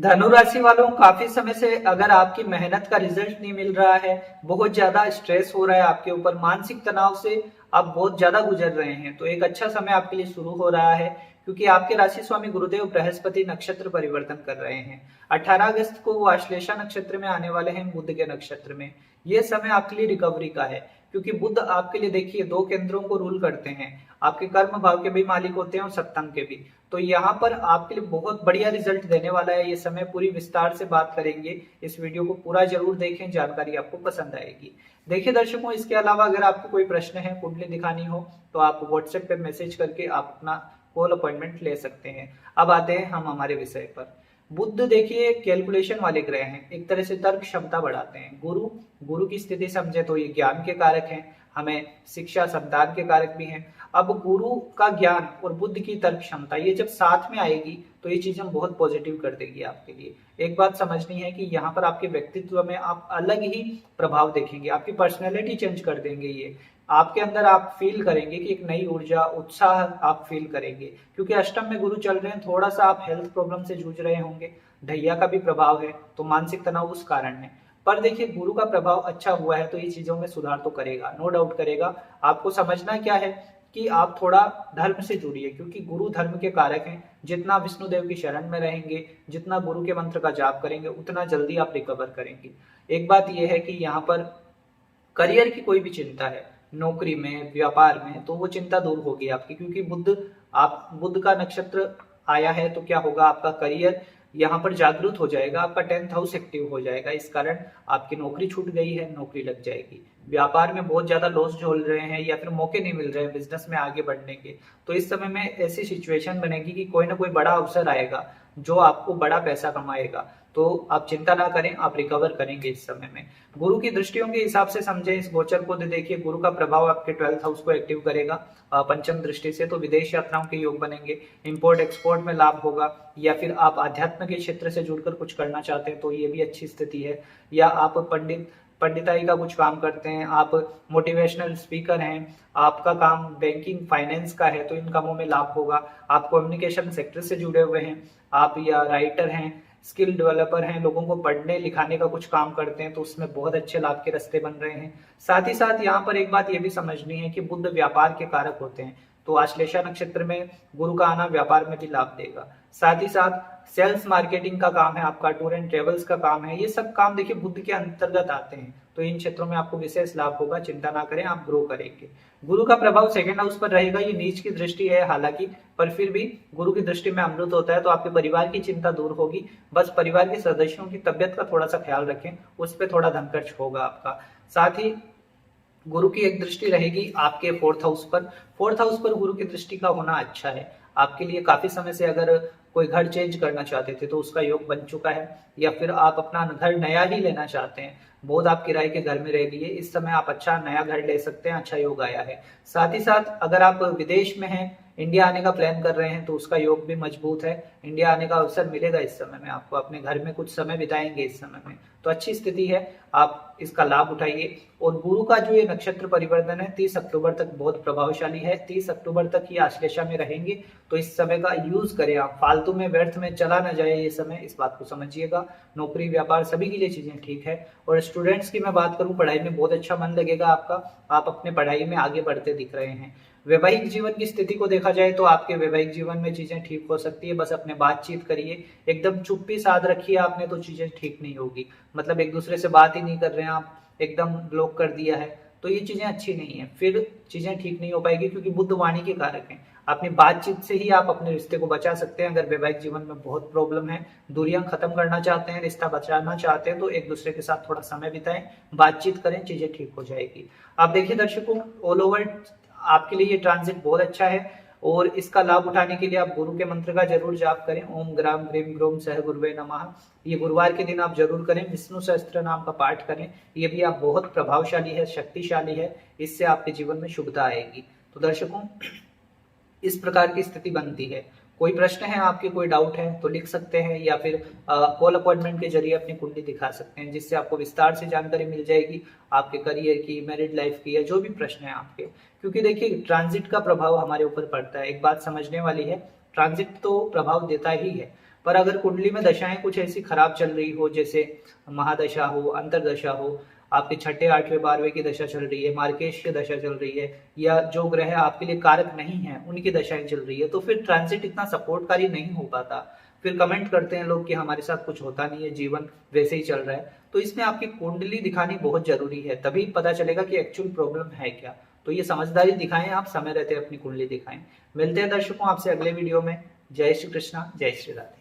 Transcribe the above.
धनु राशि वालों, काफी समय से अगर आपकी मेहनत का रिजल्ट नहीं मिल रहा है, बहुत ज्यादा स्ट्रेस हो रहा है आपके ऊपर, मानसिक तनाव से आप बहुत ज्यादा गुजर रहे हैं, तो एक अच्छा समय आपके लिए शुरू हो रहा है। क्योंकि आपके राशि स्वामी गुरुदेव बृहस्पति नक्षत्र परिवर्तन कर रहे हैं। 18 अगस्त को वो आश्लेषा नक्षत्र में आने वाले हैं, बुध के नक्षत्र में। ये समय आपके लिए रिकवरी का है, क्योंकि बुध आपके लिए देखिए दो केंद्रों को रूल करते हैं, आपके कर्म भाव के भी मालिक होते हैं और सप्तम के भी। तो यहाँ पर आपके लिए बहुत बढ़िया रिजल्ट देने वाला है ये समय। पूरी विस्तार से बात करेंगे, इस वीडियो को पूरा जरूर देखें, जानकारी आपको पसंद आएगी। देखिए दर्शकों, इसके अलावा अगर आपको कोई प्रश्न है, कुंडली दिखानी हो, तो आप व्हाट्सएप पे मैसेज करके आप अपना कॉल अपॉइंटमेंट ले सकते हैं। अब आते हैं हम हमारे विषय पर। बुध देखिए कैलकुलेशन वाले ग्रह हैं, एक तरह से तर्क क्षमता बढ़ाते हैं। गुरु, गुरु की स्थिति समझे तो ये ज्ञान के कारक हैं, हमें शिक्षा संतान के कारक भी हैं। अब गुरु का ज्ञान और बुद्ध की तर्क क्षमता ये जब साथ में आएगी तो ये चीज हम बहुत पॉजिटिव कर देगी आपके लिए। एक बात समझनी है कि यहाँ पर आपके व्यक्तित्व में आप अलग ही प्रभाव देखेंगे, आपकी पर्सनैलिटी चेंज कर देंगे। ये आपके अंदर आप फील करेंगे कि एक नई ऊर्जा, उत्साह आप फील करेंगे। क्योंकि अष्टम में गुरु चल रहे हैं, थोड़ा सा आप हेल्थ प्रॉब्लम से जूझ रहे होंगे, ढैया का भी प्रभाव है, तो मानसिक तनाव उस कारण है। पर देखिए गुरु का प्रभाव अच्छा हुआ है तो ये चीजों में सुधार तो करेगा, नो डाउट करेगा। आपको समझना क्या है कि आप थोड़ा धर्म से जुड़िए, क्योंकि गुरु धर्म के कारक हैं। जितना विष्णु देव की शरण में रहेंगे, जितना गुरु के मंत्र का जाप करेंगे, उतना जल्दी आप रिकवर करेंगे। एक बात यह है कि यहाँ पर करियर की कोई भी चिंता है, नौकरी में, व्यापार में, तो वो चिंता दूर होगी आपकी। क्योंकि बुद्ध का नक्षत्र आया है, तो क्या होगा, आपका करियर यहाँ पर जागरूक हो जाएगा, आपका 10th हाउस एक्टिव हो जाएगा। इस कारण आपकी नौकरी छूट गई है, नौकरी लग जाएगी। व्यापार में बहुत ज्यादा लॉस झेल रहे हैं या फिर मौके नहीं मिल रहे हैं बिजनेस में आगे बढ़ने के, तो इस समय में ऐसी सिचुएशन बनेगी कि कोई ना कोई बड़ा अवसर आएगा जो आपको बड़ा पैसा कमाएगा। तो आप चिंता ना करें, आप रिकवर करेंगे इस समय में। गुरु की दृष्टियों के हिसाब से समझे इस गोचर को, देखिए गुरु का प्रभाव आपके 12th हाउस को एक्टिव करेगा पंचम दृष्टि से, तो विदेश यात्राओं के योग बनेंगे, इंपोर्ट एक्सपोर्ट में लाभ होगा, या फिर आप आध्यात्म के क्षेत्र से जुड़कर कुछ करना चाहते हैं तो ये भी अच्छी स्थिति है। या आप पंडिताई का कुछ काम करते हैं, आप मोटिवेशनल स्पीकर हैं, आपका काम बैंकिंग फाइनेंस का है, तो इन कामों में लाभ होगा। आप कम्युनिकेशन सेक्टर से जुड़े हुए हैं, आप या राइटर हैं, स्किल डेवलपर हैं, लोगों को पढ़ने लिखाने का कुछ काम करते हैं, तो उसमें बहुत अच्छे लाभ के रास्ते बन रहे हैं। साथ ही साथ यहाँ पर एक बात ये भी समझनी है कि बुध व्यापार के कारक होते हैं, तो आश्लेषा नक्षत्र में गुरु का आना व्यापार में भी लाभ देगा। साथ ही साथ सेल्स मार्केटिंग का काम है आपका, टूर एंड ट्रेवल्स का काम है, ये सब काम देखिए बुद्ध के अंतर्गत आते हैं, तो इन क्षेत्रों में आपको विशेष लाभ होगा। चिंता ना करें, आप ग्रो करेंगे। गुरु का प्रभाव सेकंड हाउस पर रहेगा, ये नीच की दृष्टि है हालांकि, पर फिर भी गुरु की दृष्टि में अमृत होता है, तो आपके परिवार की चिंता दूर होगी। बस परिवार के सदस्यों की तबियत का थोड़ा सा ख्याल रखें, उस पर थोड़ा धन खर्च होगा आपका। साथ ही गुरु की एक दृष्टि रहेगी आपके 4th हाउस पर। 4th हाउस पर गुरु की दृष्टि का होना अच्छा है आपके लिए। काफी समय से अगर कोई घर चेंज करना चाहते थे तो उसका योग बन चुका है, या फिर आप अपना घर नया ही लेना चाहते हैं, बहुत आप किराए के घर में रह लिए, इस समय आप अच्छा नया घर ले सकते हैं, अच्छा योग आया है। साथ ही साथ अगर आप विदेश में हैं, इंडिया आने का प्लान कर रहे हैं, तो उसका योग भी मजबूत है। इंडिया आने का अवसर मिलेगा इस समय में आपको, अपने घर में कुछ समय बिताएंगे इस समय में, तो अच्छी स्थिति है, आप इसका लाभ उठाइए। और गुरु का जो ये नक्षत्र परिवर्तन है 30 अक्टूबर तक बहुत प्रभावशाली है। 30 अक्टूबर तक ये आश्लेषा में रहेंगे, तो इस समय का यूज करें आप, फालतू में व्यर्थ में चला ना जाए ये समय, इस बात को समझिएगा। नौकरी व्यापार सभी के लिए चीजें ठीक है। और स्टूडेंट्स की मैं बात करूं, पढ़ाई में बहुत अच्छा मन लगेगा आपका, आप अपने पढ़ाई में आगे बढ़ते दिख रहे हैं। वैवाहिक जीवन की स्थिति को देखा जाए तो आपके वैवाहिक जीवन में चीजें ठीक हो सकती है, बस अपने बातचीत करिए, एकदम चुप्पी साध रखिए आपने तो चीजें ठीक नहीं होगी। मतलब एक दूसरे से बात ही नहीं कर रहे हैं आप, एकदम ब्लॉक कर दिया है, तो ये चीजें अच्छी नहीं है, फिर चीजें ठीक नहीं हो पाएगी। क्योंकि बुध वाणी के कारक हैं, अपनी बातचीत से ही आप अपने रिश्ते को बचा सकते हैं। अगर वैवाहिक जीवन में बहुत प्रॉब्लम है, दूरियां खत्म करना चाहते हैं, रिश्ता बचाना चाहते हैं, तो एक दूसरे के साथ थोड़ा समय बिताएं, बातचीत करें, चीजें ठीक हो जाएगी। आप देखिए दर्शकों, ऑल ओवर आपके लिए ये ट्रांजिट बहुत अच्छा है, और इसका लाभ उठाने के लिए आप गुरु के मंत्र का जरूर जाप करें, ओम ग्राम ग्रीम ग्रोम सह गुरुवे नमः। ये गुरुवार के दिन आप जरूर करें, विष्णु सहस्त्र नाम का पाठ करें, ये भी आप बहुत प्रभावशाली है, शक्तिशाली है, इससे आपके जीवन में शुभता आएगी। तो दर्शकों, इस प्रकार की स्थिति बनती है। कोई प्रश्न है आपके, कोई डाउट है तो लिख सकते हैं, या फिर कॉल अपॉइंटमेंट के जरिए अपनी कुंडली दिखा सकते हैं, जिससे आपको विस्तार से जानकारी मिल जाएगी आपके करियर की, मैरिड लाइफ की, या जो भी प्रश्न है आपके। क्योंकि देखिए ट्रांजिट का प्रभाव हमारे ऊपर पड़ता है, एक बात समझने वाली है, ट्रांजिट तो प्रभाव देता ही है, पर अगर कुंडली में दशाएं कुछ ऐसी खराब चल रही हो, जैसे महादशा हो, अंतरदशा हो, आपके छठे, आठवें, 12वें की दशा चल रही है, मार्केश की दशा चल रही है, या जो ग्रह आपके लिए कारक नहीं है उनकी दशाएं चल रही है, तो फिर ट्रांजिट इतना सपोर्टकारी नहीं हो पाता। फिर कमेंट करते हैं लोग कि हमारे साथ कुछ होता नहीं है, जीवन वैसे ही चल रहा है। तो इसमें आपकी कुंडली दिखानी बहुत जरूरी है, तभी पता चलेगा कि एक्चुअल प्रॉब्लम है क्या। तो ये समझदारी दिखाएं, आप समय रहते अपनी कुंडली दिखाएं। मिलते हैं दर्शकों आपसे अगले वीडियो में। जय श्री कृष्णा, जय श्री राधे।